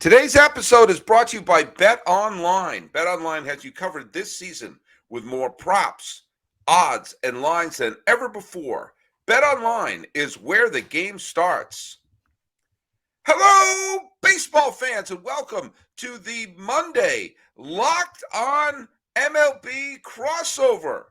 Today's episode is brought to you by Bet Online. Bet Online has you covered this season with more props, odds, and lines than ever before. Bet Online is where the game starts. Hello, baseball fans, and welcome to the Monday Locked On MLB crossover.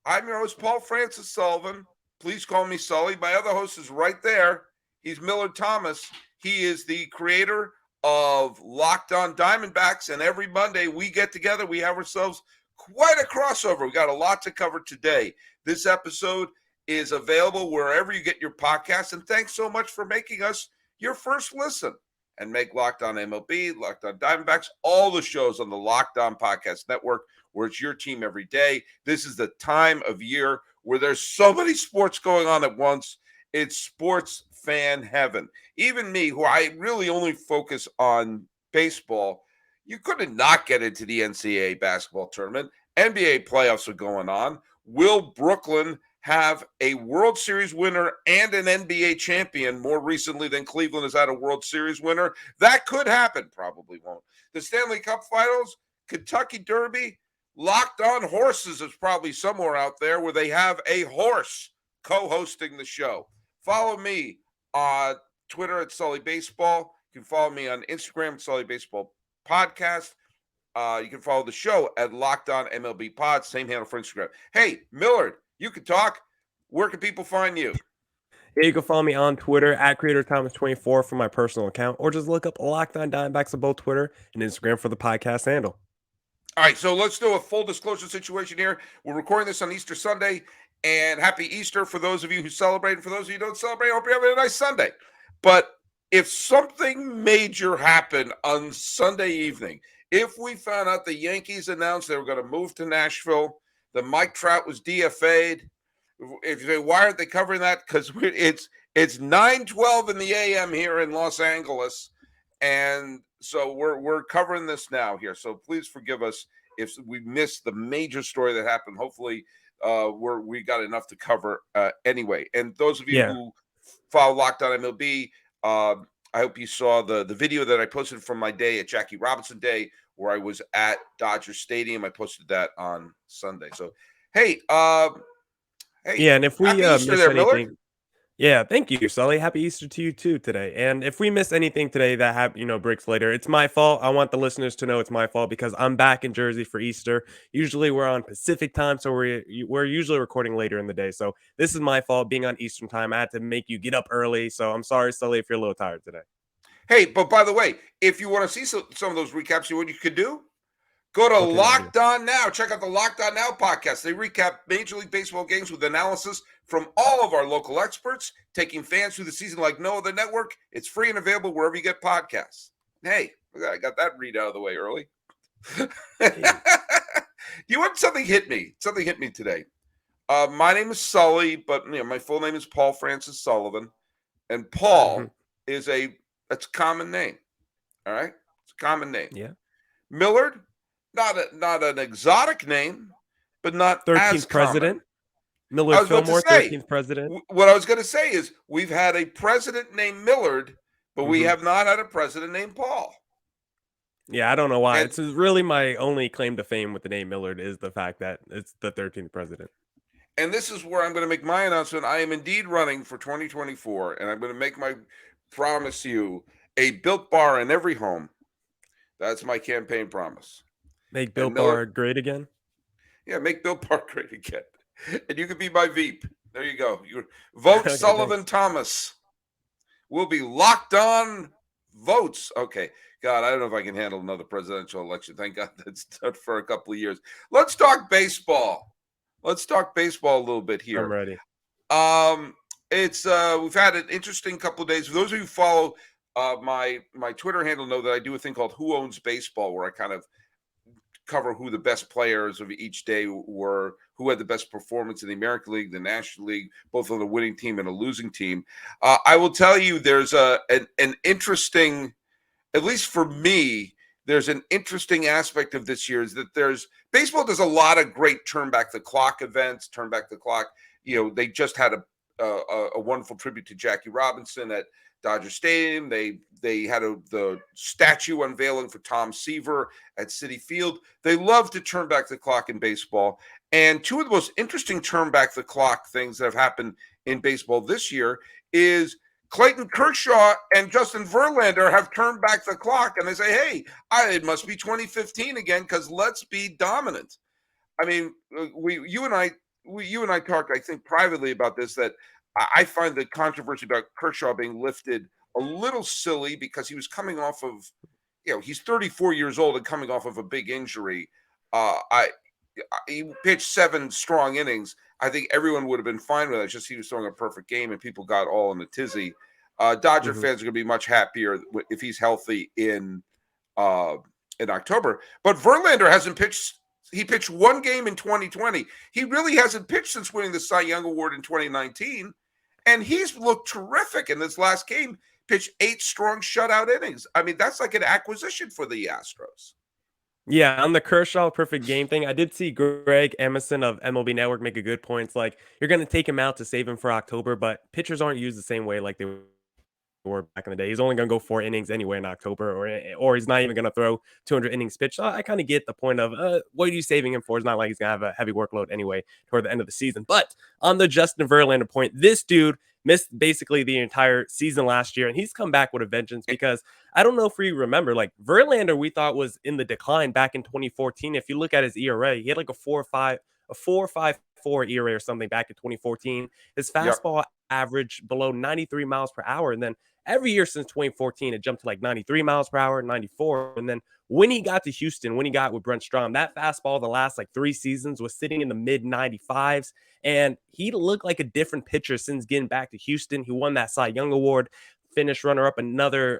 I'm your host, Paul Francis Sullivan. Please call me Sully. My other host is right there. He's Millard Thomas. He is the creator of Locked On Diamondbacks, and every Monday we get together. We have ourselves quite a crossover. We got a lot to cover today. This episode is available wherever you get your podcasts, and thanks so much for making us your first listen. And make Locked On MLB, Locked On Diamondbacks, all the shows on the Locked On Podcast Network, where it's your team every day. This is the time of year where there's so many sports going on at once. It's sports fan heaven. Even me, who I really only focus on baseball, you couldn't not get into the NCAA basketball tournament. NBA playoffs are going on. Will Brooklyn have a World Series winner and an NBA champion more recently than Cleveland has had a World Series winner? That could happen. Probably won't. The Stanley Cup Finals, Kentucky Derby, Locked On Horses is probably somewhere out there where they have a horse co-hosting the show. Follow me on Twitter at Sully Baseball. You can follow me on Instagram at Sully Baseball Podcast. You can follow the show at Locked On MLB Pod. Same handle for Instagram. Hey, Millard, you can talk. Where can people find you? Yeah, you can follow me on Twitter at CreatorThomas24 for my personal account, or just look up Locked On Diamondbacks on both Twitter and Instagram for the podcast handle. All right, so let's do a full disclosure situation here. We're recording this on Easter Sunday, and happy Easter for those of you who celebrate, and for those of you who don't celebrate, I hope you're having a nice Sunday. But if something major happened on Sunday evening, if we found out the Yankees announced they were going to move to Nashville, that Mike Trout was DFA'd, why aren't they covering that? Because it's 9:12 in the a.m. here in Los Angeles, and so we're covering this now here. So please forgive us if we missed the major story that happened. Hopefully, we got enough to cover anyway. And those of you who follow Locked On MLB, I hope you saw the video that I posted from my day at Jackie Robinson Day, where I was at Dodger Stadium. I posted that on Sunday. So, hey, and if we miss there, anything, Millard. Yeah, thank you, Sully. Happy Easter to you too today. And if we miss anything today that breaks later, it's my fault. I want the listeners to know it's my fault because I'm back in Jersey for Easter. Usually we're on Pacific time, so we're usually recording later in the day. So this is my fault being on Eastern time. I had to make you get up early. So I'm sorry, Sully, if you're a little tired today. Hey, but by the way, if you want to see some of those recaps, what you could do? Go to Locked On Now. Check out the Locked On Now podcast. They recap Major League Baseball games with analysis from all of our local experts, taking fans through the season like no other network. It's free and available wherever you get podcasts. Hey, I got that read out of the way early. You want something hit me? Something hit me today. My name is Sully, but my full name is Paul Francis Sullivan, and Paul is that's a common name. All right, it's a common name. Yeah, Millard. Not an exotic name, but not 13th as president. Common. Millard Fillmore, 13th president. What I was going to say is we've had a president named Millard, but we have not had a president named Paul. Yeah, I don't know why. It's really my only claim to fame with the name Millard is the fact that it's the 13th president. And this is where I'm going to make my announcement. I am indeed running for 2024, and I'm going to make my promise you a Built Bar in every home. That's my campaign promise. Make Built Bar great again? Yeah, make Built Bar great again. And you can be my Veep. There you go. Vote Sullivan Thomas. We'll be locked on votes. Okay. God, I don't know if I can handle another presidential election. Thank God that's done for a couple of years. Let's talk baseball. Let's talk baseball a little bit here. I'm ready. We've had an interesting couple of days. For those of you who follow my Twitter handle know that I do a thing called Who Owns Baseball, where I kind of cover who the best players of each day were, who had the best performance in the American League, the National League, both on the winning team and a losing team. I will tell you there's an interesting, at least for me, there's an interesting aspect of this year is that baseball does a lot of great turn back the clock events, turn back the clock. They just had a wonderful tribute to Jackie Robinson at Dodger Stadium. They had the statue unveiling for Tom Seaver at Citi Field. They love to turn back the clock in baseball. And two of the most interesting turn back the clock things that have happened in baseball this year is Clayton Kershaw and Justin Verlander have turned back the clock, and they say, hey, it must be 2015 again because let's be dominant. I mean, you and I talked, I think, privately about this, that I find the controversy about Kershaw being lifted a little silly because he was coming off of, he's 34 years old and coming off of a big injury. He pitched 7 strong innings. I think everyone would have been fine with it. It's just he was throwing a perfect game and people got all in the tizzy. Dodger fans are going to be much happier if he's healthy in October. But Verlander hasn't pitched. He pitched 1 game in 2020. He really hasn't pitched since winning the Cy Young Award in 2019. And he's looked terrific in this last game, pitched 8 strong shutout innings. I mean, that's like an acquisition for the Astros. Yeah, on the Kershaw perfect game thing, I did see Greg Emerson of MLB Network make a good point. It's like, you're going to take him out to save him for October, but pitchers aren't used the same way like they were back in the day. He's only going to go 4 innings anyway in October, or he's not even going to throw 200 innings pitched. So I kind of get the point of what are you saving him for? It's not like he's going to have a heavy workload anyway toward the end of the season. But on the Justin Verlander point, this dude missed basically the entire season last year, and he's come back with a vengeance because I don't know if you remember, like Verlander, we thought was in the decline back in 2014. If you look at his ERA, he had like a 4.54 ERA or something back in 2014. His fastball averaged below 93 miles per hour, and then every year since 2014, it jumped to like 93 miles per hour, 94. And then when he got to Houston, when he got with Brent Strom, that fastball the last like 3 seasons was sitting in the mid 95s. And he looked like a different pitcher since getting back to Houston. He won that Cy Young Award, finished runner-up another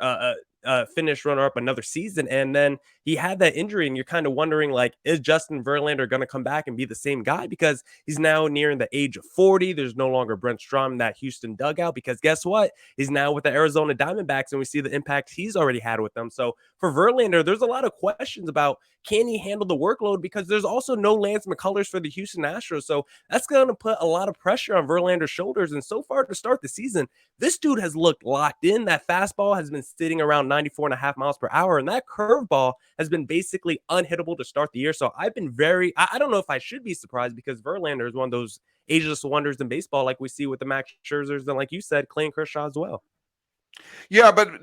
season, and then he had that injury, and you're kind of wondering, like, is Justin Verlander going to come back and be the same guy? Because he's now nearing the age of 40. There's no longer Brent Strom in that Houston dugout, because guess what? He's now with the Arizona Diamondbacks, and we see the impact he's already had with them. So for Verlander, there's a lot of questions about, can he handle the workload? Because there's also no Lance McCullers for the Houston Astros. So that's going to put a lot of pressure on Verlander's shoulders. And so far to start the season, this dude has looked locked in. That fastball has been sitting around 94.5 miles per hour. And that curveball has been basically unhittable to start the year. So I've been I don't know if I should be surprised, because Verlander is one of those ageless wonders in baseball, like we see with the Max Scherzers and, like you said, Clayton Kershaw as well. Yeah, but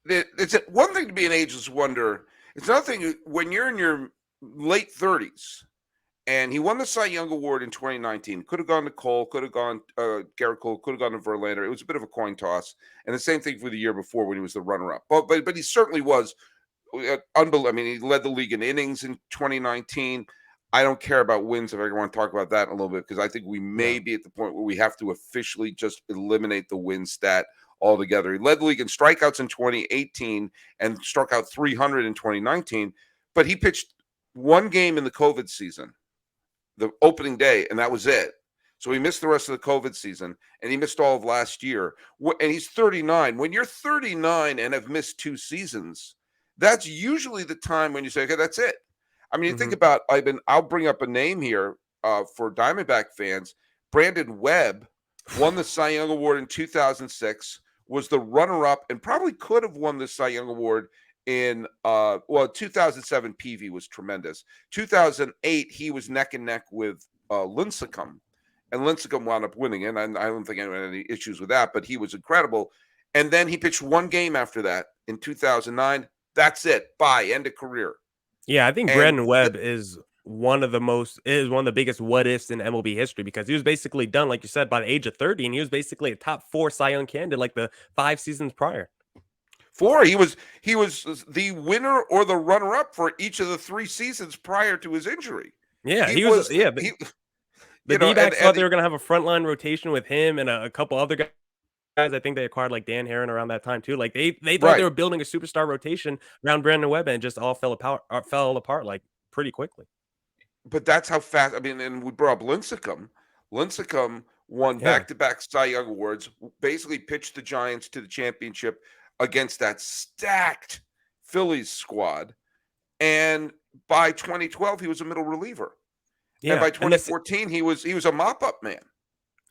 it's one thing to be an ageless wonder. It's another thing when you're in your late 30s, and he won the Cy Young Award in 2019. Could have gone to Cole, could have gone Garrett Cole, could have gone to Verlander. It was a bit of a coin toss, and the same thing for the year before when he was the runner-up. But he certainly was unbelievable. I mean, he led the league in innings in 2019. I don't care about wins if I want to talk about that in a little bit, because I think we may be at the point where we have to officially just eliminate the win stat altogether. He led the league in strikeouts in 2018 and struck out 300 in 2019, but he pitched 1 game in the COVID season, the opening day, and that was it. So he missed the rest of the COVID season, and he missed all of last year. And he's 39. When you're 39 and have missed 2 seasons, that's usually the time when you say, okay, that's it. I mean, you think about, I'll bring up a name here for Diamondback fans. Brandon Webb won the Cy Young Award in 2006, was the runner-up, and probably could have won the Cy Young Award in 2007. Peavy was tremendous. 2008, he was neck and neck with Lincecum, and Lincecum wound up winning, and I don't think anyone had any issues with that, but he was incredible. And then he pitched 1 game after that in 2009. That's it. Bye. End of career. Yeah, I think Brandon Webb is one of the biggest what ifs in MLB history, because he was basically done, like you said, by the age of 30, and he was basically a top 4 Cy Young candidate like the 5 seasons prior. 4. He was the winner or the runner-up for each of the 3 seasons prior to his injury. Yeah, the D-backs thought they were going to have a frontline rotation with him and a couple other guys. I think they acquired like Dan Herron around that time too. Like they thought they were building a superstar rotation around Brandon Webb, and it just all fell apart like pretty quickly. But that's how fast. I mean, and we brought up Lincecum. Lincecum won back-to-back Cy Young Awards. Basically, pitched the Giants to the championship against that stacked Phillies squad. And by 2012, he was a middle reliever. Yeah. And by 2014, he was a mop-up man.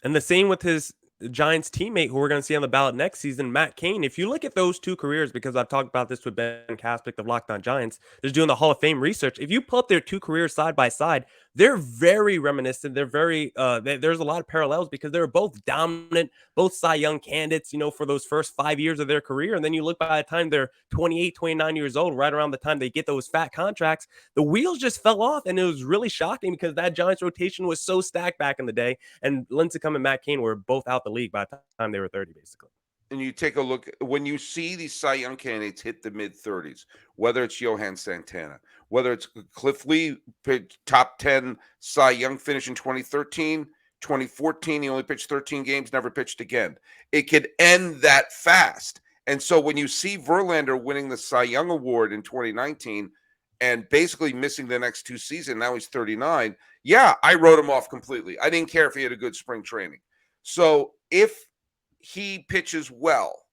And the same with his Giants teammate who we're going to see on the ballot next season, Matt Cain. If you look at those two careers, because I've talked about this with Ben Caspick of Locked On Giants, just doing the Hall of Fame research. If you put their two careers side by side, they're very reminiscent. They're very there's a lot of parallels because they were both dominant, both Cy Young candidates, for those first 5 years of their career. And then you look by the time they're 28, 29 years old, right around the time they get those fat contracts, the wheels just fell off. And it was really shocking because that Giants rotation was so stacked back in the day. And Lincecum and Matt Cain were both out the league by the time they were 30, basically. And you take a look when you see these Cy Young candidates hit the mid 30s, whether it's Johan Santana, whether it's Cliff Lee, top 10 Cy Young finish in 2013, 2014, he only pitched 13 games, never pitched again. It could end that fast. And so when you see Verlander winning the Cy Young Award in 2019 and basically missing the next two seasons, now he's 39. Yeah, I wrote him off completely. I didn't care if he had a good spring training. So if he pitches well,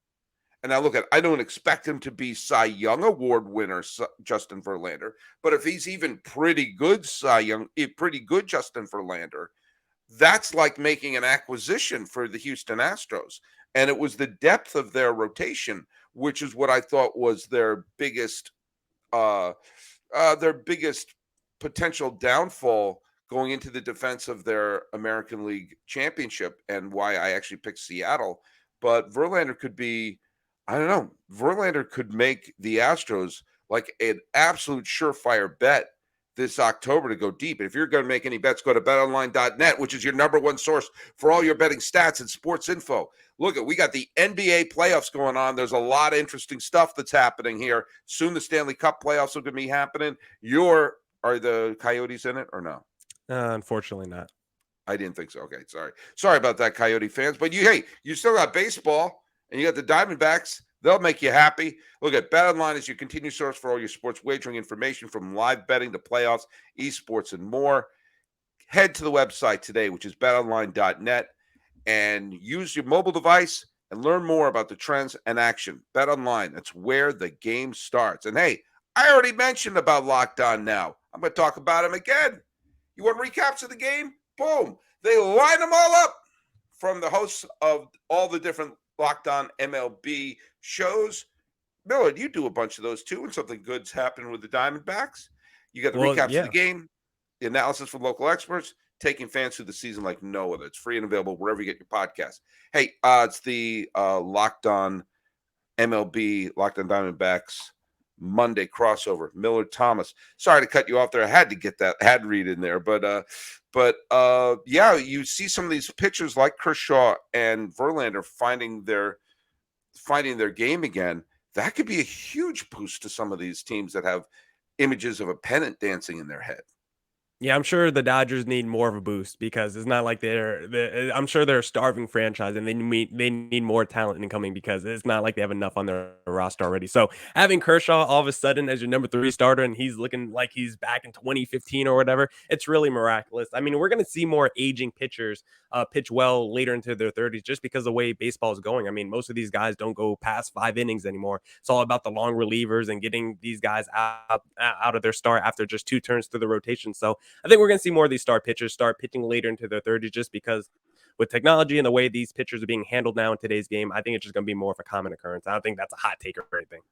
and now look at, I don't expect him to be Cy Young Award winner, Justin Verlander, but if he's even pretty good pretty good Justin Verlander, that's like making an acquisition for the Houston Astros. And it was the depth of their rotation, which is what I thought was their biggest potential downfall going into the defense of their American League championship, and why I actually picked Seattle. But Verlander could be, I don't know, Verlander could make the Astros like an absolute surefire bet this October to go deep. And if you're going to make any bets, go to betonline.net, which is your number one source for all your betting stats and sports info. Look, we got the NBA playoffs going on. There's a lot of interesting stuff that's happening here. Soon the Stanley Cup playoffs are going to be happening. Are the Coyotes in it or no? Unfortunately not. I didn't think so. Okay, sorry about that, Coyote fans. But you still got baseball, and you got the Diamondbacks. They'll make you happy. Look at BetOnline is your continued source for all your sports wagering information, from live betting to playoffs, esports, and more. Head to the website today, which is betonline.net, and use your mobile device and learn more about the trends and action. BetOnline, that's where the game starts. And hey, I already mentioned about Locked On Now. I'm going to talk about him again. You want recaps of the game? Boom. They line them all up from the hosts of all the different Locked On MLB shows. Millard, you do a bunch of those too, and something good's happening with the Diamondbacks. You got the recaps of the game, the analysis from local experts, taking fans through the season like no other. It's free and available wherever you get your podcast. Hey, it's the Locked On MLB, Locked On Diamondbacks Monday crossover. Millard Thomas. Sorry to cut you off there. I had to get that ad read in there, but yeah, you see some of these pitchers like Kershaw and Verlander finding their game again. That could be a huge boost to some of these teams that have images of a pennant dancing in their head. Yeah, I'm sure the Dodgers need more of a boost because it's not like I'm sure they're a starving franchise and they need more talent incoming because it's not like they have enough on their roster already. So having Kershaw all of a sudden as your number 3 starter and he's looking like he's back in 2015 or whatever, it's really miraculous. I mean, we're going to see more aging pitchers pitch well later into their 30s just because of the way baseball is going. I mean, most of these guys don't go past 5 innings anymore. It's all about the long relievers and getting these guys out of their start after just 2 turns through the rotation. So I think we're going to see more of these star pitchers start pitching later into their 30s just because with technology and the way these pitchers are being handled now in today's game, I think it's just going to be more of a common occurrence. I don't think that's a hot take or anything.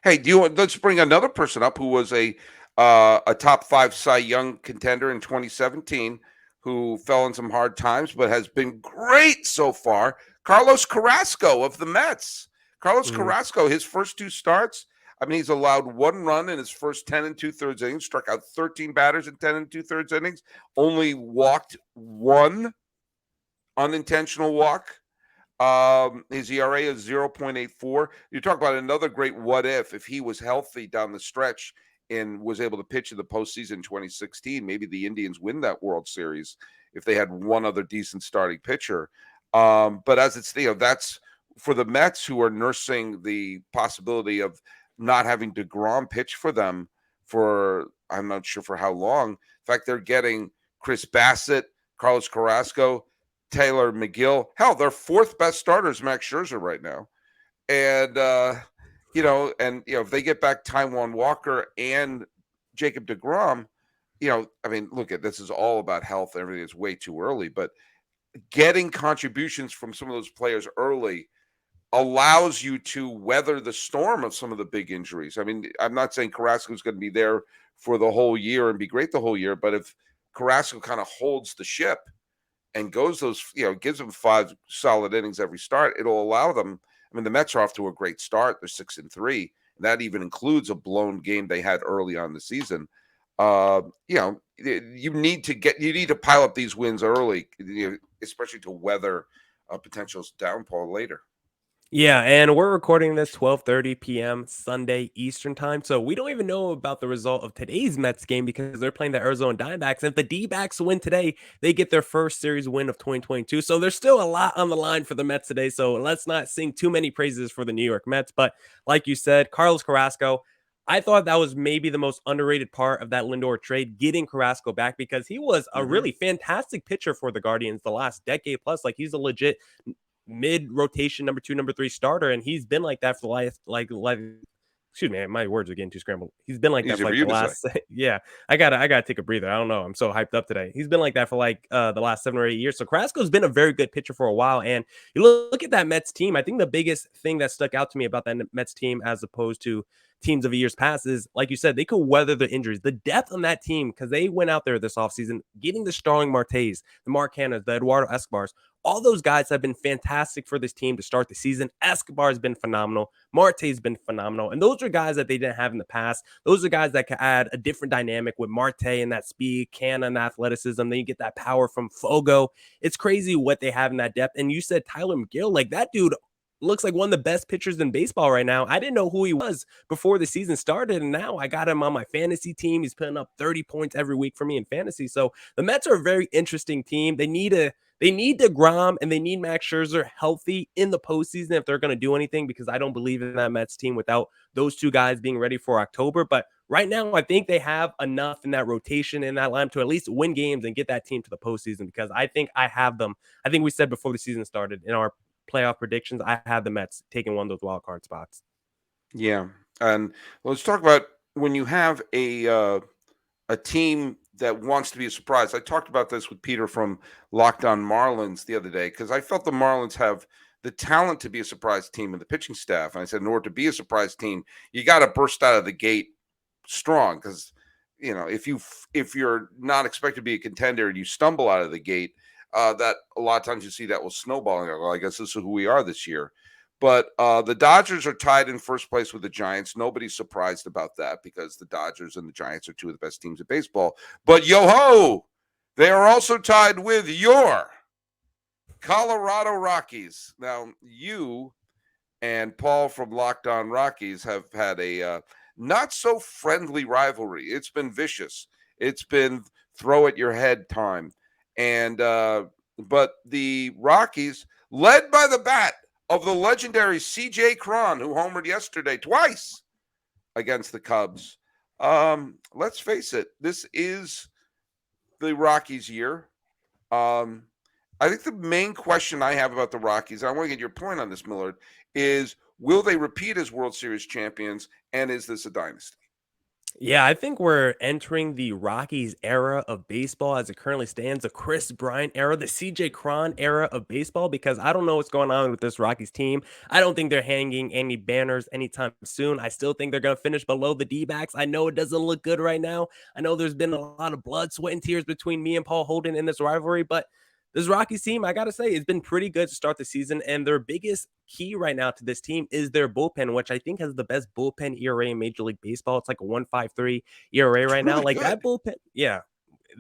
Hey, let's bring another person up who was a top 5 Cy Young contender in 2017, who fell in some hard times but has been great so far. Carlos Carrasco of the Mets. Carrasco, his first 2 starts, I mean, he's allowed 1 run in his first 10 2/3 innings, struck out 13 batters in 10 2/3 innings, only walked 1 unintentional walk. His ERA is 0.84. You talk about another great what if he was healthy down the stretch and was able to pitch in the postseason in 2016. Maybe the Indians win that World Series if they had one other decent starting pitcher. But as it's, that's for the Mets, who are nursing the possibility of not having DeGrom pitch for them for, I'm not sure for how long. In fact, they're getting Chris Bassett, Carlos Carrasco, Taylor McGill. Hell, their 4th best starter is Max Scherzer right now. And, if they get back Taijuan Walker and Jacob DeGrom, I mean, look, this is all about health. Everything is way too early, but getting contributions from some of those players early allows you to weather the storm of some of the big injuries. I mean, I'm not saying Carrasco is going to be there for the whole year and be great the whole year, but if Carrasco kind of holds the ship and goes those, gives them 5 solid innings every start, it'll allow them. I mean, the Mets are off to a great start. They're 6-3. And that even includes a blown game they had early on the season. You need to pile up these wins early, especially to weather a potential downfall later. Yeah, and we're recording this 12:30 p.m. Sunday Eastern time. So we don't even know about the result of today's Mets game because they're playing the Arizona Diamondbacks. And if the D-backs win today, they get their first series win of 2022. So there's still a lot on the line for the Mets today. So let's not sing too many praises for the New York Mets. But like you said, Carlos Carrasco, I thought that was maybe the most underrated part of that Lindor trade, getting Carrasco back, because he was a Mhm. really fantastic pitcher for the Guardians the last decade plus. Like, he's a legit mid rotation number 2, number 3 starter, and he's been like that for the last excuse me, my words are getting too scrambled. He's been like that Easy for for like you the to say. last yeah, I gotta take a breather. I don't know. I'm so hyped up today. He's been like that for like the last 7 or 8 years. So Carrasco's been a very good pitcher for a while. And you look at that Mets team. I think the biggest thing that stuck out to me about that Mets team as opposed to teams of years past is, like you said, they could weather the injuries. The depth on that team, because they went out there this offseason getting the Starling Martes, the Marcanas, the Eduardo Escobars. All those guys have been fantastic for this team to start the season. Escobar has been phenomenal. Marte's been phenomenal. And those are guys that they didn't have in the past. Those are guys that could add a different dynamic with Marte and that speed, Canna and athleticism. Then you get that power from Fogo. It's crazy what they have in that depth. And you said Tyler McGill, like, that dude looks like one of the best pitchers in baseball right now. I didn't know who he was before the season started, and now I got him on my fantasy team. He's putting up 30 points every week for me in fantasy. So the Mets are a very interesting team. They need DeGrom and they need Max Scherzer healthy in the postseason if they're going to do anything, because I don't believe in that Mets team without those two guys being ready for October. But right now, I think they have enough in that rotation, in that line, to at least win games and get that team to the postseason, because I think I have them. I think we said before the season started in our playoff predictions, I had the Mets taking one of those wild card spots. Yeah, and let's talk about when you have a team that wants to be a surprise. I talked about this with Peter from Locked On Marlins the other day because I felt the Marlins have the talent to be a surprise team in the pitching staff. And I said, in order to be a surprise team, you got to burst out of the gate strong, because if you're not expected to be a contender and you stumble out of the gate, that a lot of times you see that will snowball. And go, well, I guess this is who we are this year. But the Dodgers are tied in first place with the Giants. Nobody's surprised about that because the Dodgers and the Giants are two of the best teams in baseball. But yo-ho, they are also tied with your Colorado Rockies. Now, you and Paul from Locked On Rockies have had a not so friendly rivalry. It's been vicious. It's been throw at your head time. And but the Rockies, led by the bat of the legendary CJ Krohn, who homered yesterday twice against the Cubs. Let's face it, this is the Rockies' year. I think the main question I have about the Rockies, I want to get your point on this, Millard, is will they repeat as World Series champions, and is this a dynasty? Yeah, I think we're entering the Rockies era of baseball as it currently stands, the Chris Bryant era, the CJ Cron era of baseball, because I don't know what's going on with this Rockies team. I don't think they're hanging any banners anytime soon. I still think they're going to finish below the D-backs. I know it doesn't look good right now. I know there's been a lot of blood, sweat, and tears between me and Paul Holden in this rivalry, but this Rockies team, I got to say, it's been pretty good to start the season. And their biggest key right now to this team is their bullpen, which I think has the best bullpen ERA in Major League Baseball. It's like a 1.53 ERA It's right now. really Like, good. that bullpen, yeah,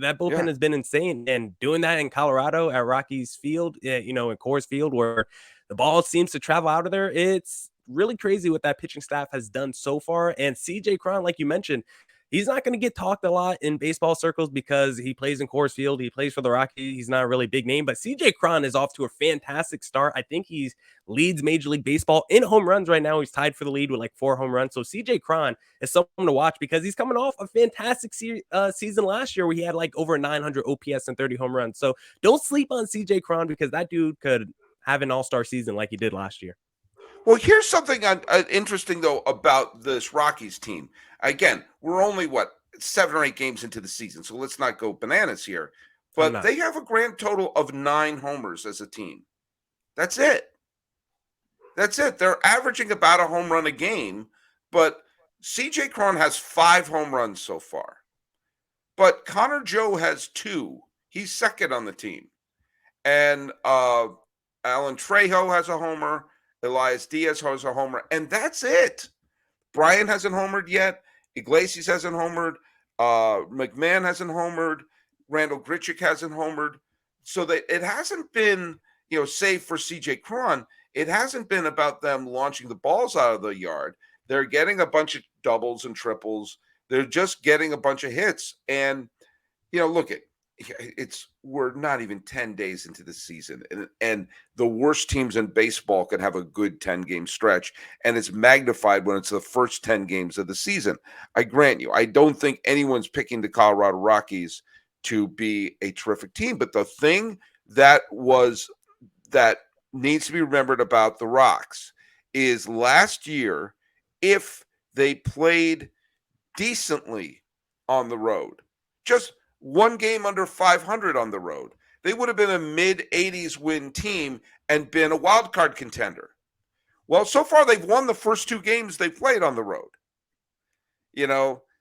that bullpen Yeah. has been insane. And doing that in Colorado at Rockies Field, in Coors Field, where the ball seems to travel out of there, it's really crazy what that pitching staff has done so far. And CJ Cron, like you mentioned, he's not going to get talked a lot in baseball circles because he plays in Coors Field. He plays for the Rockies. He's not a really big name, but CJ Cron is off to a fantastic start. I think he leads Major League Baseball in home runs right now. He's tied for the lead with like 4 home runs. So CJ Cron is someone to watch because he's coming off a fantastic season last year where he had like over 900 OPS and 30 home runs. So don't sleep on CJ Cron because that dude could have an all-star season like he did last year. Well, here's something interesting, though, about this Rockies team. Again, we're only, 7 or 8 games into the season, so let's not go bananas here. I'm but not. they have a grand total of 9 homers as a team. That's it. That's it. They're averaging about a home run a game, but CJ Krohn has 5 home runs so far. But Connor Joe has 2. He's second on the team. And Alan Trejo has a homer. Elias Diaz has a homer. And that's it. Brian hasn't homered yet. Iglesias hasn't homered. McMahon hasn't homered. Randall Grichuk hasn't homered. So that it hasn't been, save for CJ Cron, it hasn't been about them launching the balls out of the yard. They're getting a bunch of doubles and triples. They're just getting a bunch of hits. And, look at we're not even 10 days into the season, and the worst teams in baseball can have a good 10-game stretch, and it's magnified when it's the first 10 games of the season. I grant you, I don't think anyone's picking the Colorado Rockies to be a terrific team, but the thing that needs to be remembered about the Rocks is last year, if they played decently on the road, just one game under 500 on the road, they would have been a mid-80s win team and been a wild card contender. Well, so far they've won the first 2 games they played on the road.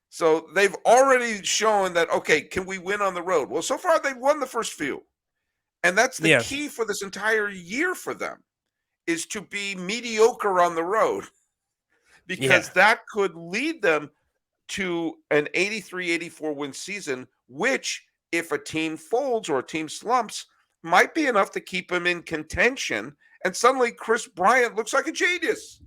So they've already shown that, okay, can we win on the road? Well, so far they've won the first few. And that's the key for this entire year for them, is to be mediocre on the road, because that could lead them to an 83-84 win season, which, if a team folds or a team slumps, might be enough to keep them in contention. And suddenly Chris Bryant looks like a genius.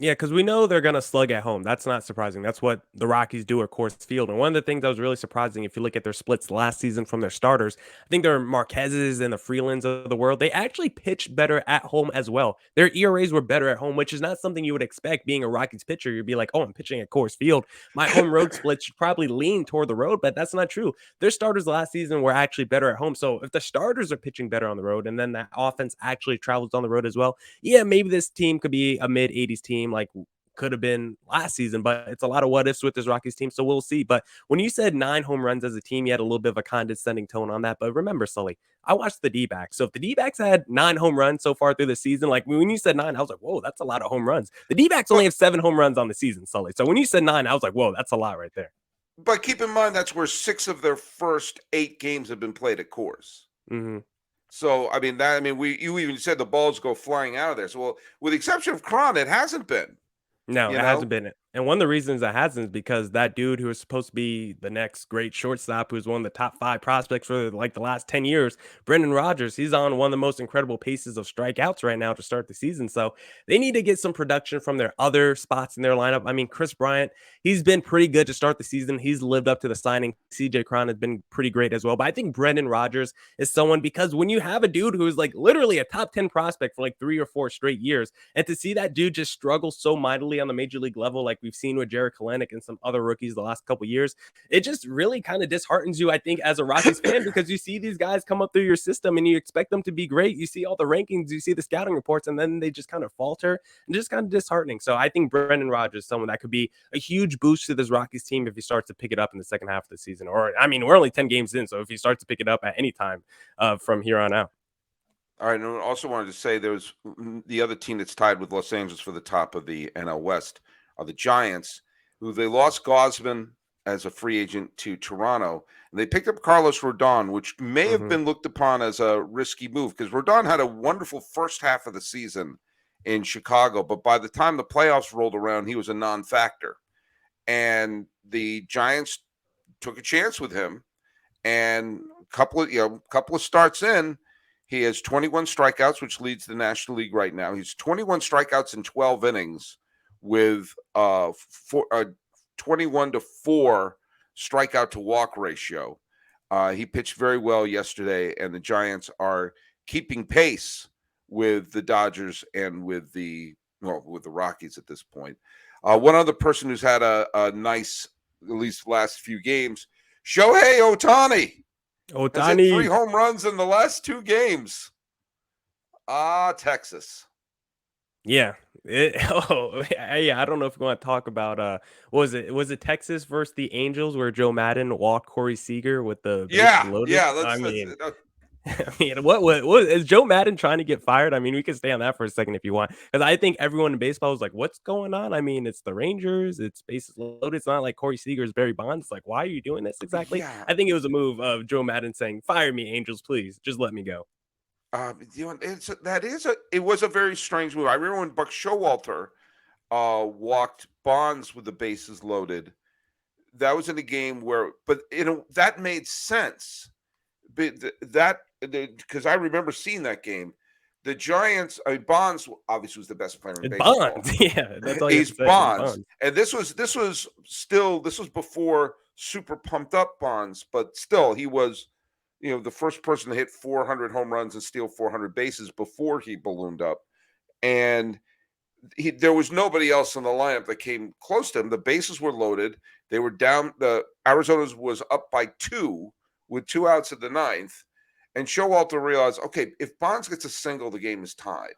Yeah, because we know they're going to slug at home. That's not surprising. That's what the Rockies do at Coors Field. And one of the things that was really surprising, if you look at their splits last season from their starters, I think their Marquezes and the Freelands of the world, they actually pitched better at home as well. Their ERAs were better at home, which is not something you would expect being a Rockies pitcher. You'd be like, oh, I'm pitching at Coors Field. My home road split should probably lean toward the road, but that's not true. Their starters last season were actually better at home. So if the starters are pitching better on the road and then that offense actually travels on the road as well, yeah, maybe this team could be a mid-80s team like could have been last season, but it's a lot of what ifs with this Rockies team, so we'll see. But when you said 9 home runs as a team, you had a little bit of a condescending tone on that. But remember, Sully, I watched the D-backs. So if the D-backs had 9 home runs so far through the season, like when you said 9, I was like, whoa, that's a lot of home runs. The D-backs only have 7 home runs on the season, Sully. So when you said 9, I was like, whoa, that's a lot right there. But keep in mind, that's where 6 of their first 8 games have been played at Coors. Mm-hmm. So, you even said the balls go flying out of there. So, well, with the exception of Cron, it hasn't been. No, it hasn't been it. And one of the reasons it hasn't is because that dude who was supposed to be the next great shortstop, who's one of the top 5 prospects for like the last 10 years, Brendan Rodgers, he's on one of the most incredible paces of strikeouts right now to start the season. So they need to get some production from their other spots in their lineup. I mean, Chris Bryant, he's been pretty good to start the season. He's lived up to the signing. CJ Cron has been pretty great as well. But I think Brendan Rodgers is someone, because when you have a dude who's like literally a top 10 prospect for like 3 or 4 straight years, and to see that dude just struggle so mightily on the major league level, like we've seen with Jared Kalenic and some other rookies the last couple years, it just really kind of disheartens you, I think, as a Rockies fan, because you see these guys come up through your system and you expect them to be great. You see all the rankings, you see the scouting reports, and then they just kind of falter, and just kind of disheartening. So I think Brendan Rodgers is someone that could be a huge boost to this Rockies team if he starts to pick it up in the second half of the season. Or, I mean, we're only 10 games in, so if he starts to pick it up at any time from here on out. All right, and I also wanted to say there's the other team that's tied with Los Angeles for the top of the NL West are the Giants, who they lost Gosman as a free agent to Toronto, and they picked up Carlos Rodon, which may have been looked upon as a risky move, because Rodon had a wonderful first half of the season in Chicago, but by the time the playoffs rolled around, he was a non-factor. And the Giants took a chance with him, and a couple of starts in, he has 21 strikeouts, which leads the National League right now. He's 21 strikeouts in 12 innings with 21-4 strikeout to walk ratio. He pitched very well yesterday, and the Giants are keeping pace with the Dodgers and with the Rockies at this point. One other person who's had a nice, at least last few games, Shohei Ohtani. Has hit 3 home runs in the last 2 games. Texas. Yeah. Yeah, I don't know if we want to talk about, was it Texas versus the Angels where Joe Madden walked Corey Seager with the bases Yeah, loaded? yeah. I Let's mean I mean, what is Joe Madden trying to get fired? I mean, we can stay on that for a second if you want, because I think everyone in baseball was like, "What's going on?" I mean, it's the Rangers, it's bases loaded. It's not like Corey Seager's Barry Bonds. Like, why are you doing this exactly? yeah. I think it was a move of Joe Madden saying, "Fire me, Angels, please, just let me go." It was a very strange move. I remember when Buck Showalter walked Bonds with the bases loaded. That was in a game where, but that made sense. But because I remember seeing that game, the Giants. I mean, Bonds obviously was the best player in baseball. Bonds, yeah, that's all you have He's to say. It's Bonds, Bonds. and this was before super pumped up Bonds, but still he was, the first person to hit 400 home runs and steal 400 bases before he ballooned up, and there was nobody else in the lineup that came close to him. The bases were loaded. They were down. The Arizona's was up by 2 with 2 outs at the ninth, and Showalter realized, okay, if Bonds gets a single, the game is tied.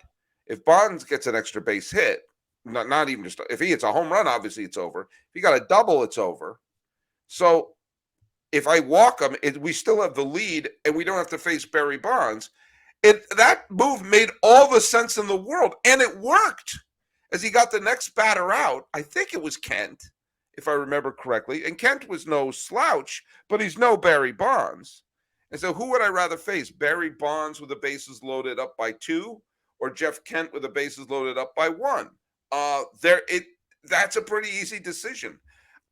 If Bonds gets an extra base hit, not even just if he hits a home run, obviously it's over. If he got a double, it's over. So if I walk him, we still have the lead, and we don't have to face Barry Bonds. That move made all the sense in the world, and it worked. As he got the next batter out, I think it was Kent, if I remember correctly. And Kent was no slouch, but he's no Barry Bonds. And so, who would I rather face? Barry Bonds with the bases loaded up by 2, or Jeff Kent with the bases loaded up by 1? That's a pretty easy decision,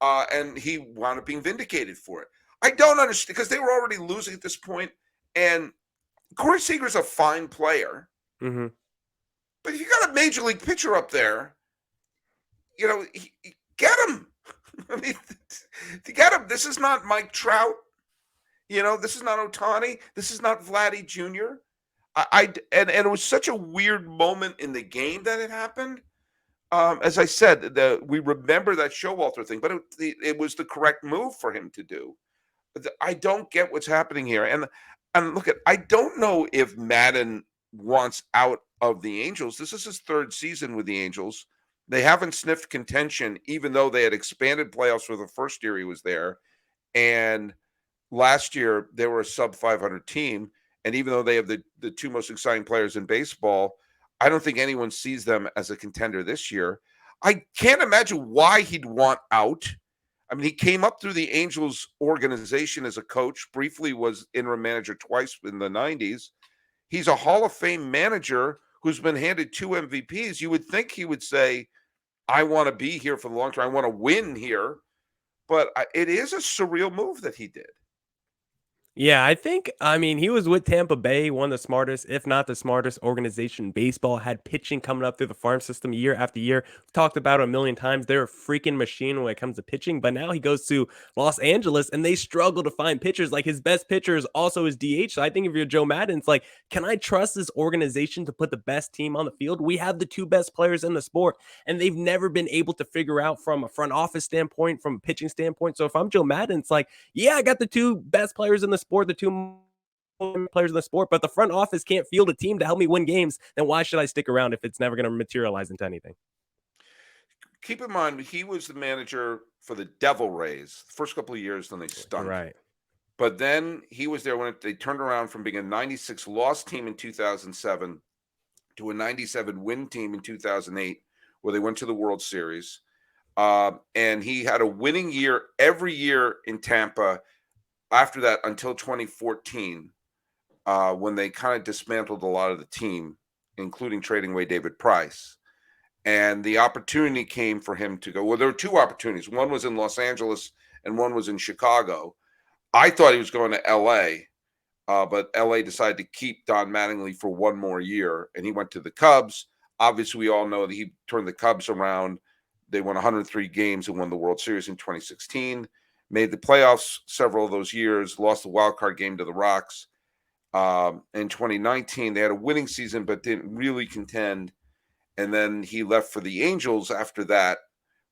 and he wound up being vindicated for it. I don't understand because they were already losing at this point, and Corey Seager's a fine player. Hmm. But if you got a major league pitcher up there, get him. I mean, to get him, this is not Mike Trout. This is not Ohtani. This is not Vladdy Jr. And it was such a weird moment in the game that it happened. As I said, we remember that Showalter thing, but it was the correct move for him to do. I don't get what's happening here, and look I don't know if Madden wants out of the Angels. This is his 3rd season with the Angels. They haven't sniffed contention, even though they had expanded playoffs for the first year he was there. And last year they were a sub 500 team. And even though they have the 2 most exciting players in baseball, I don't think anyone sees them as a contender this year. I can't imagine why he'd want out. I mean, he came up through the Angels organization as a coach, briefly was interim manager twice in the 90s. He's a Hall of Fame manager who's been handed 2 MVPs. You would think he would say, I want to be here for the long term. I want to win here. But it is a surreal move that he did. Yeah, I mean, he was with Tampa Bay, one of the smartest, if not the smartest organization in baseball, had pitching coming up through the farm system year after year. We've talked about it a million times. They're a freaking machine when it comes to pitching, but now he goes to Los Angeles and they struggle to find pitchers. Like his best pitcher is also his DH. So I think if you're Joe Madden, it's like, can I trust this organization to put the best team on the field? We have the 2 best players in the sport, and they've never been able to figure out from a front office standpoint, from a pitching standpoint. So if I'm Joe Madden, it's like, yeah, I got the 2 best players in the sport, the 2 players in the sport, but the front office can't field a team to help me win games. Then why should I stick around if it's never going to materialize into anything? Keep in mind, he was the manager for the Devil Rays the first couple of years, then they stunk. Right. But then he was there when they turned around from being a 96 loss team in 2007 to a 97 win team in 2008, where they went to the World Series. And he had a winning year every year in Tampa after that until 2014, when they kind of dismantled a lot of the team, including trading away David Price. And the opportunity came for him to go. Well, there were 2 opportunities. One was in Los Angeles and one was in Chicago. I thought he was going to LA, but LA decided to keep Don Mattingly for 1 more year, and he went to the Cubs. Obviously, we all know that he turned the Cubs around. They won 103 games and won the World Series in 2016. Made the playoffs several of those years, lost the wild card game to the Rocks. In 2019, they had a winning season, but didn't really contend. And then he left for the Angels after that,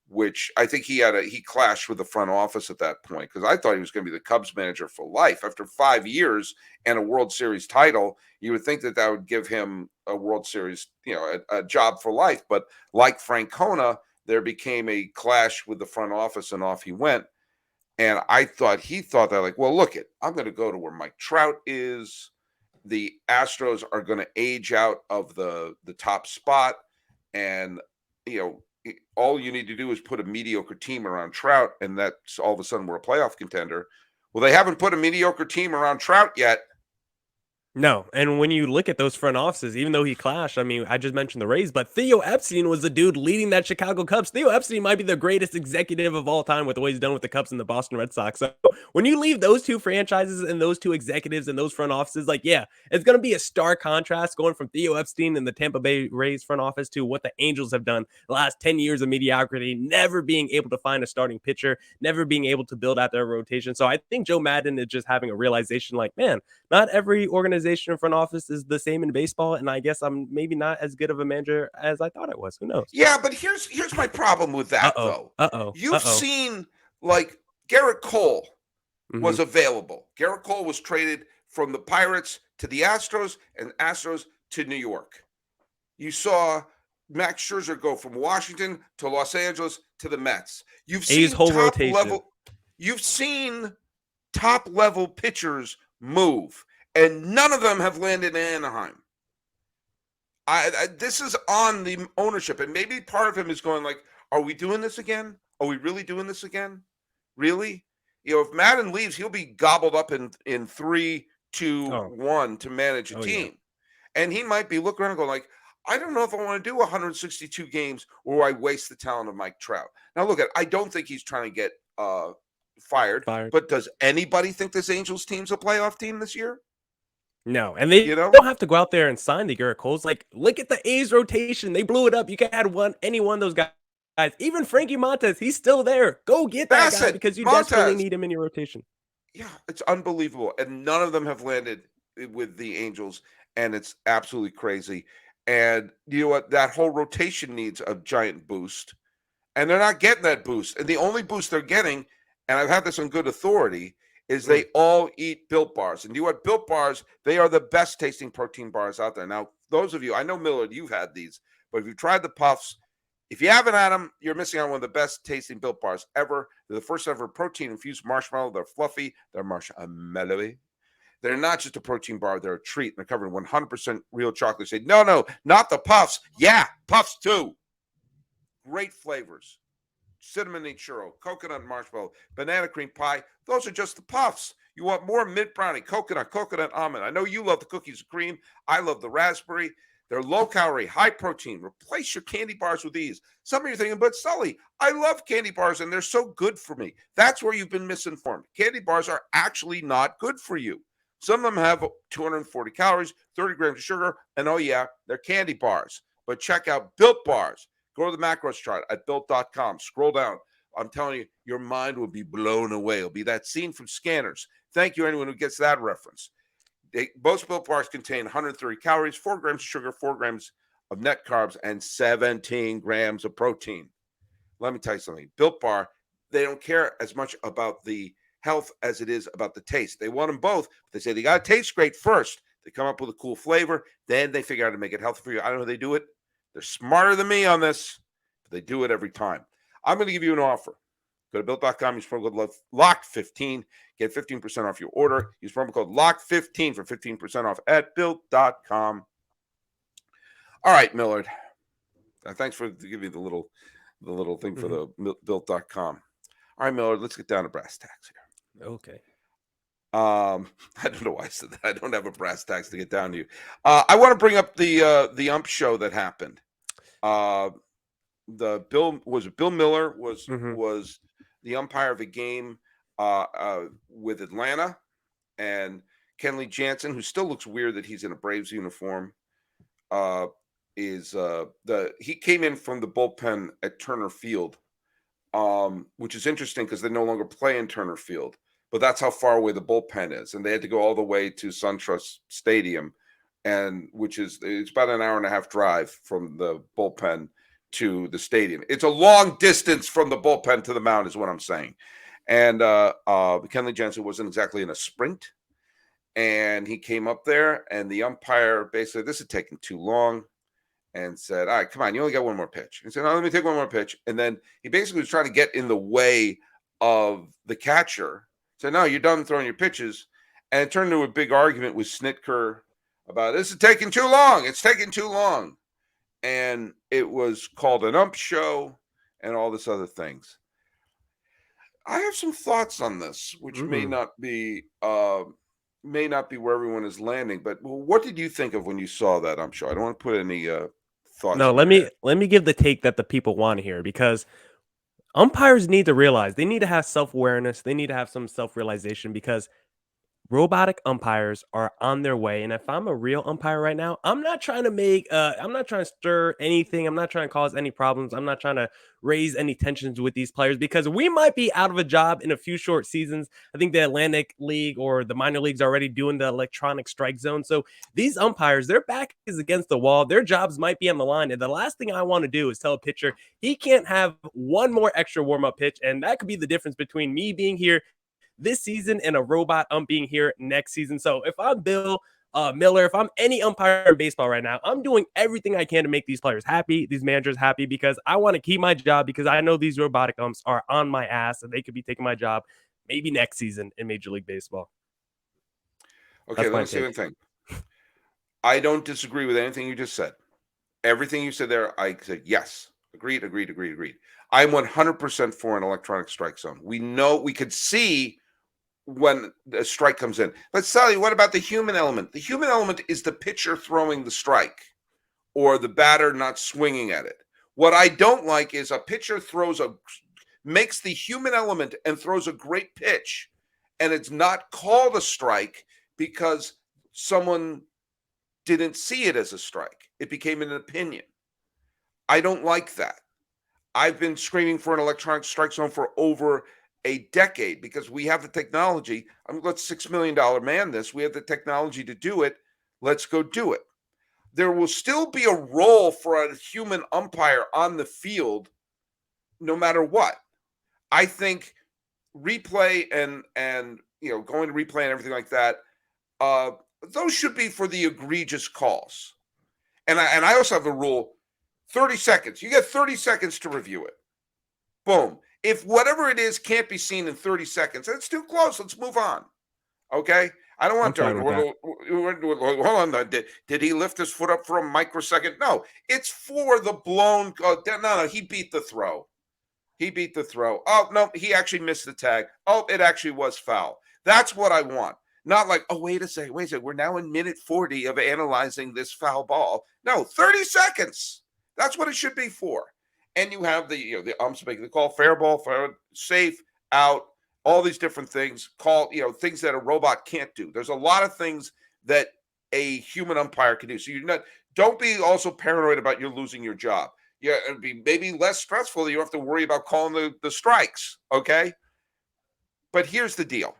which I think he clashed with the front office at that point, because I thought he was going to be the Cubs manager for life. After 5 years and a World Series title, you would think that would give him a World Series, a job for life. But like Francona, there became a clash with the front office, and off he went. And I thought he thought that, like, well, look, I'm going to go to where Mike Trout is. The Astros are going to age out of the top spot, and all you need to do is put a mediocre team around Trout, and that's all of a sudden we're a playoff contender. Well, they haven't put a mediocre team around Trout yet. No, and when you look at those front offices, even though he clashed, I mean, I just mentioned the Rays, but Theo Epstein was the dude leading that Chicago Cubs. Theo Epstein might be the greatest executive of all time with what he's done with the Cubs and the Boston Red Sox. So when you leave those two franchises and those two executives and those front offices, like, yeah, it's going to be a stark contrast going from Theo Epstein and the Tampa Bay Rays front office to what the Angels have done the last 10 years of mediocrity, never being able to find a starting pitcher, never being able to build out their rotation. So I think Joe Maddon is just having a realization like, man, not every organization in front office is the same in baseball, and I guess I'm maybe not as good of a manager as I thought I was. Who knows? Yeah, but here's my problem with that, though. You've seen, like, Garrett Cole was available. Garrett Cole was traded from the Pirates to the Astros and Astros to New York. You saw Max Scherzer go from Washington to Los Angeles to the Mets. You've seen whole rotation. You've seen top level pitchers move, and none of them have landed in Anaheim. This is on the ownership, and maybe part of him is going like, are we doing this again? Are we really doing this again? Really? If Madden leaves, he'll be gobbled up in 3, 2, 1 to manage a team. Yeah. And he might be looking around and going like, I don't know if I want to do 162 games or I waste the talent of Mike Trout. Now, look, I don't think he's trying to get fired. But does anybody think this Angels team's a playoff team this year? No, and they don't have to go out there and sign the Garrett Coles. Like, look at the A's rotation. They blew it up. You can add any one of those guys. Even Frankie Montes, he's still there. Go get that guy because you desperately need him in your rotation. Yeah, it's unbelievable. And none of them have landed with the Angels, and it's absolutely crazy. And you know what? That whole rotation needs a giant boost, and they're not getting that boost. And the only boost they're getting, and I've had this on good authority, is they all eat Built Bars. And you know what? Built Bars, they are the best tasting protein bars out there. Now, those of you, I know, Millard, you've had these, but if you've tried the Puffs, if you haven't had them, you're missing out on one of the best tasting Built Bars ever. They're the first ever protein-infused marshmallow. They're fluffy. They're marshmallowy. They're not just a protein bar. They're a treat. They're covered in 100% real chocolate. Say, no, not the Puffs. Yeah, Puffs too. Great flavors. Cinnamon and churro, coconut marshmallow, banana cream pie. Those are just the Puffs. You want more mint brownie, coconut almond. I know you love the cookies and cream. I love the raspberry. They're low calorie, high protein. Replace your candy bars with these. Some of you are thinking, but Sully, I love candy bars and they're so good for me. That's where you've been misinformed. Candy bars are actually not good for you. Some of them have 240 calories, 30 grams of sugar, and oh yeah, they're candy bars. But check out Built Bars. Go to the macros chart at built.com. Scroll down. I'm telling you, your mind will be blown away. It'll be that scene from Scanners. Thank you, anyone who gets that reference. Most Built Bars contain 130 calories, 4 grams of sugar, 4 grams of net carbs, and 17 grams of protein. Let me tell you something. Built Bar, they don't care as much about the health as it is about the taste. They want them both. They say they got to taste great first. They come up with a cool flavor. Then they figure out how to make it healthy for you. I don't know how they do it. They're smarter than me on this, but they do it every time. I'm going to give you an offer. Go to built.com, use promo code LOCK15, get 15% off your order. Use promo code LOCK15 for 15% off at built.com. All right, Millard. Thanks for giving me the little thing for the built.com. All right, Millard, let's get down to brass tacks here. Okay. I don't know why I said that. I don't have a brass tacks to get down to you. I want to bring up the ump show that happened. Bill Miller was the umpire of a game with Atlanta, and Kenley Jansen, who still looks weird that he's in a Braves uniform, he came in from the bullpen at Turner Field, which is interesting because they no longer play in Turner Field, but that's how far away the bullpen is, and they had to go all the way to SunTrust Stadium, it's about an hour and a half drive from the bullpen to the stadium. It's a long distance from the bullpen to the mound, is what I'm saying. And Kenley Jansen wasn't exactly in a sprint. And he came up there, and the umpire basically, this is taking too long, and said, all right, come on, you only got one more pitch. He said, no, let me take one more pitch. And then he basically was trying to get in the way of the catcher. Said, no, you're done throwing your pitches. And it turned into a big argument with Snitker about, this is taking too long. It's taking too long. And it was called an ump show and all this other things. I have some thoughts on this, which may not be where everyone is landing. But what did you think of when you saw that ump show? I don't want to put any thoughts. No, let me give the take that the people want to hear, because umpires need to realize they need to have self-awareness. They need to have some self-realization, because robotic umpires are on their way. And if I'm a real umpire right now, I'm not trying to stir anything. I'm not trying to cause any problems. I'm not trying to raise any tensions with these players, because we might be out of a job in a few short seasons. I think the Atlantic League or the minor leagues are already doing the electronic strike zone. So these umpires, their back is against the wall. Their jobs might be on the line. And the last thing I want to do is tell a pitcher he can't have one more extra warm-up pitch. And that could be the difference between me being here this season and a robot ump being here next season. So if I'm Bill Miller, if I'm any umpire in baseball right now, I'm doing everything I can to make these players happy, these managers happy, because I want to keep my job, because I know these robotic umps are on my ass and they could be taking my job maybe next season in Major League Baseball. Okay, let me say one thing. I don't disagree with anything you just said. Everything you said there, I said yes. Agreed. I'm 100% for an electronic strike zone. We know, we could see when the strike comes in. But Sully, what about the human element? The human element is the pitcher throwing the strike or the batter not swinging at it. What I don't like is a pitcher makes the human element and throws a great pitch, and it's not called a strike because someone didn't see it as a strike. It became an opinion. I don't like that. I've been screaming for an electronic strike zone for over a decade because we have the technology. Let's $6 million man this. We have the technology to do it. Let's go do it. There will still be a role for a human umpire on the field no matter what. I think replay and going to replay and everything like that, those should be for the egregious calls. And I also have a rule, 30 seconds. You get 30 seconds to review it. Boom. If whatever it is can't be seen in 30 seconds, it's too close. Let's move on. Okay? I don't want to. Hold on. Did he lift his foot up for a microsecond? No. It's for the blown. No. He beat the throw. Oh, no. He actually missed the tag. Oh, it actually was foul. That's what I want. Not like, oh, wait a second. We're now in minute 40 of analyzing this foul ball. No, 30 seconds. That's what it should be for. And you have the umps making the call, fair ball, fair, safe, out, all these different things, things that a robot can't do. There's a lot of things that a human umpire can do. So don't be also paranoid about you losing your job. Yeah, it'd be maybe less stressful that you don't have to worry about calling the strikes. Okay. But here's the deal.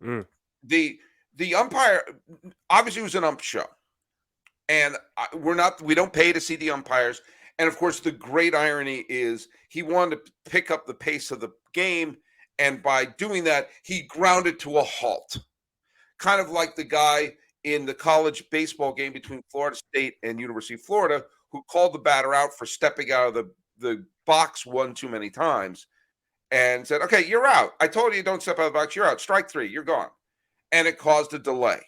The umpire obviously was an ump show. And we don't pay to see the umpires. And of course, the great irony is he wanted to pick up the pace of the game. And by doing that, he ground it to a halt. Kind of like the guy in the college baseball game between Florida State and University of Florida who called the batter out for stepping out of the box one too many times and said, okay, you're out. I told you don't step out of the box. You're out. Strike three. You're gone. And it caused a delay.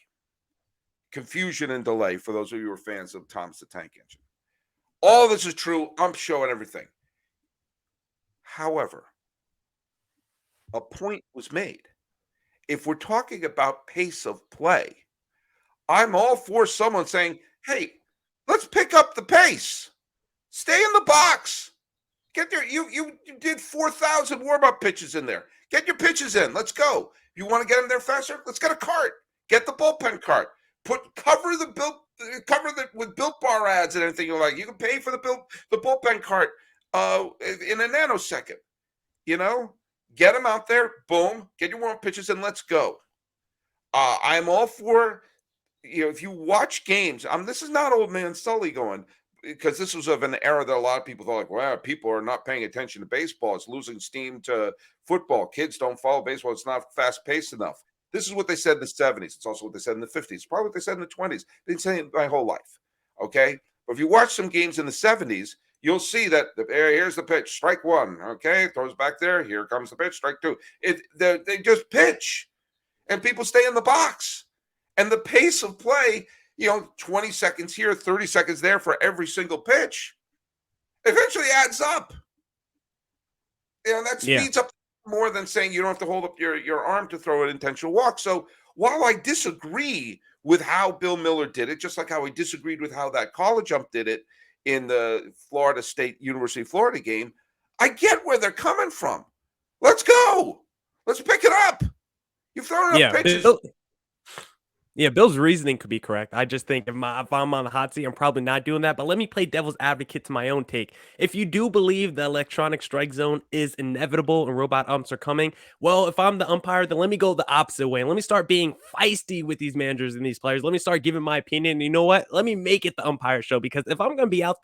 Confusion and delay for those of you who are fans of Thomas the Tank Engine. All this is true, ump show and everything. However, a point was made. If we're talking about pace of play, I'm all for someone saying, hey, let's pick up the pace. Stay in the box. Get there. You did 4,000 warm-up pitches in there. Get your pitches in. Let's go. You want to get them there faster? Let's get a cart. Get the bullpen cart. Cover with Built Bar ads and everything you like. You can pay for the bullpen cart in a nanosecond. Get them out there. Boom. Get your warm pitches and let's go. I'm all for if you watch games. This is not old man Sully going. because this was of an era that a lot of people thought, like, wow, people are not paying attention to baseball. It's losing steam to football. Kids don't follow baseball. It's not fast paced enough. This is what they said in the 70s. It's also what they said in the 50s. It's probably what they said in the 20s. They've been saying it my whole life. Okay. But if you watch some games in the 70s, you'll see that here's the pitch, strike one. Okay. Throws back there. Here comes the pitch, strike two. They just pitch and people stay in the box. And the pace of play, 20 seconds here, 30 seconds there for every single pitch, eventually adds up. That speeds up more than saying you don't have to hold up your arm to throw an intentional walk. So while I disagree with how Bill Miller did it, just like how I disagreed with how that college ump did it in the Florida State University of Florida game, I get where they're coming from. Let's go. Let's pick it up. You've thrown enough pitches. Bill's reasoning could be correct. I just think if I'm on the hot seat, I'm probably not doing that. But let me play devil's advocate to my own take. If you do believe the electronic strike zone is inevitable and robot umps are coming, well, if I'm the umpire, then let me go the opposite way. And let me start being feisty with these managers and these players. Let me start giving my opinion. And you know what? Let me make it the umpire show, because if I'm going to be out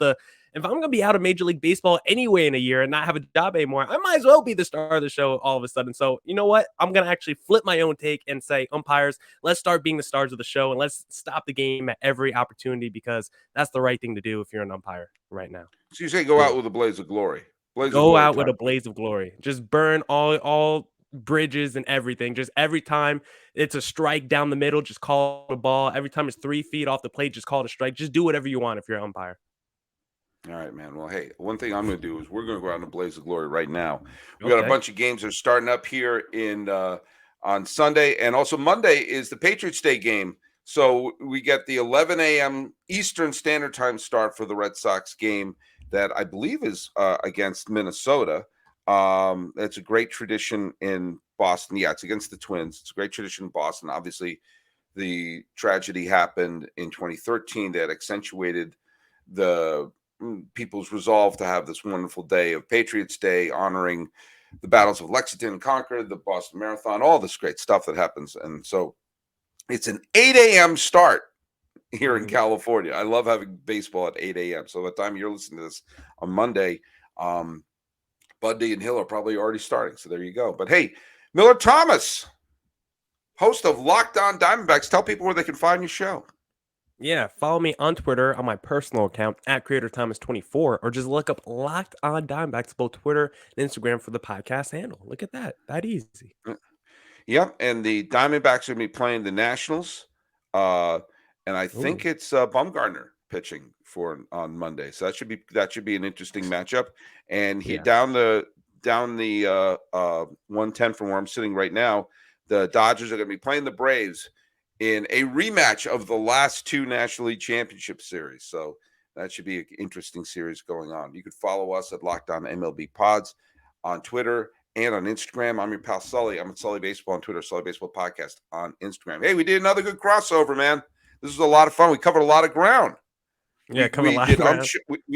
of Major League Baseball anyway in a year and not have a job anymore, I might as well be the star of the show all of a sudden. So you know what? I'm going to actually flip my own take and say, umpires, let's start being the stars of the show and let's stop the game at every opportunity, because that's the right thing to do if you're an umpire right now. So you say go out with a blaze of glory. Go out with a blaze of glory. Just burn all bridges and everything. Just every time it's a strike down the middle, just call it a ball. Every time it's 3 feet off the plate, just call it a strike. Just do whatever you want if you're an umpire. All right, man. Well, hey, one thing I'm going to do is we're going to go out in a blaze of glory right now. We got a bunch of games that are starting up here on Sunday, and also Monday is the Patriots Day game. So we get the 11 a.m. Eastern Standard Time start for the Red Sox game that I believe is against Minnesota. It's a great tradition in Boston. Yeah, it's against the Twins. It's a great tradition in Boston. Obviously, the tragedy happened in 2013 that accentuated the people's resolve to have this wonderful day of Patriots Day, honoring the battles of Lexington and Concord, the Boston Marathon, all this great stuff that happens. And so it's an 8 a.m. start here in California. I love having baseball at 8 a.m. So by the time you're listening to this on Monday, Bundy and Hill are probably already starting. So there you go. But hey, Millard Thomas, host of Locked On Diamondbacks, tell people where they can find your show. Yeah, follow me on Twitter on my personal account at CreatorThomas24, or just look up Locked On Diamondbacks, both Twitter and Instagram, for the podcast handle. Look at that. That easy. Yep. And the Diamondbacks are going to be playing the Nationals. And I think it's Bumgarner pitching on Monday. So that should be an interesting matchup. And down the 110 from where I'm sitting right now, the Dodgers are going to be playing the Braves in a rematch of the last two National League Championship series. So that should be an interesting series going on. You could follow us at Locked On MLB Pods on Twitter and on Instagram. I'm your pal Sully. I'm at Sully Baseball on Twitter, Sully Baseball Podcast on Instagram. Hey, we did another good crossover, man. This was a lot of fun. We covered a lot of ground. We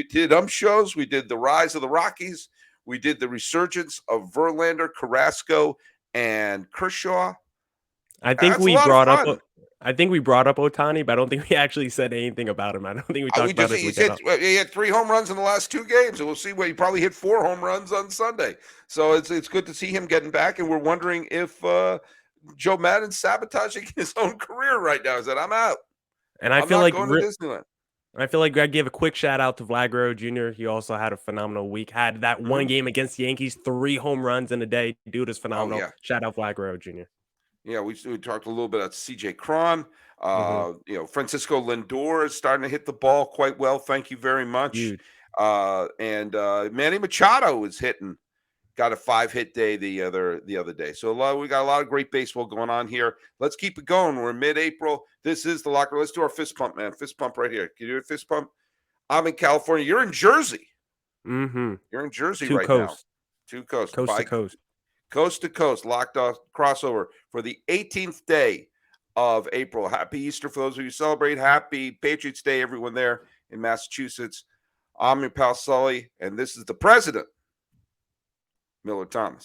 did ump shows. We did the rise of the Rockies. We did the resurgence of Verlander, Carrasco, and Kershaw. I think we brought up Ohtani, but I don't think we actually said anything about him. I don't think we talked about it. He had 3 home runs in the last 2 games, and we'll see he probably hit 4 home runs on Sunday. So it's good to see him getting back, and we're wondering if Joe Maddon's sabotaging his own career right now. He said, I'm out. And I'm not going to Disneyland. I feel like I gave a quick shout out to Vlad Guerrero Jr. He also had a phenomenal week. Had that one game against the Yankees, 3 home runs in a day. Dude is phenomenal. Oh, yeah. Shout out Vlad Guerrero Jr. Yeah, we talked a little bit about CJ Krohn. Francisco Lindor is starting to hit the ball quite well. Thank you very much. And Manny Machado is hitting. Got a 5-hit day the other day. So we got a lot of great baseball going on here. Let's keep it going. We're in mid-April. This is the locker. Let's do our fist pump, man. Fist pump right here. Can you do a fist pump? I'm in California. You're in Jersey. Mm-hmm. You're in Jersey right now. 2 coasts. Coast to coast. Coast to coast, Locked On crossover for the 18th day of April. Happy Easter for those of you who celebrate. Happy Patriots Day, everyone there in Massachusetts. I'm your pal Sully, and this is the president, Millard Thomas.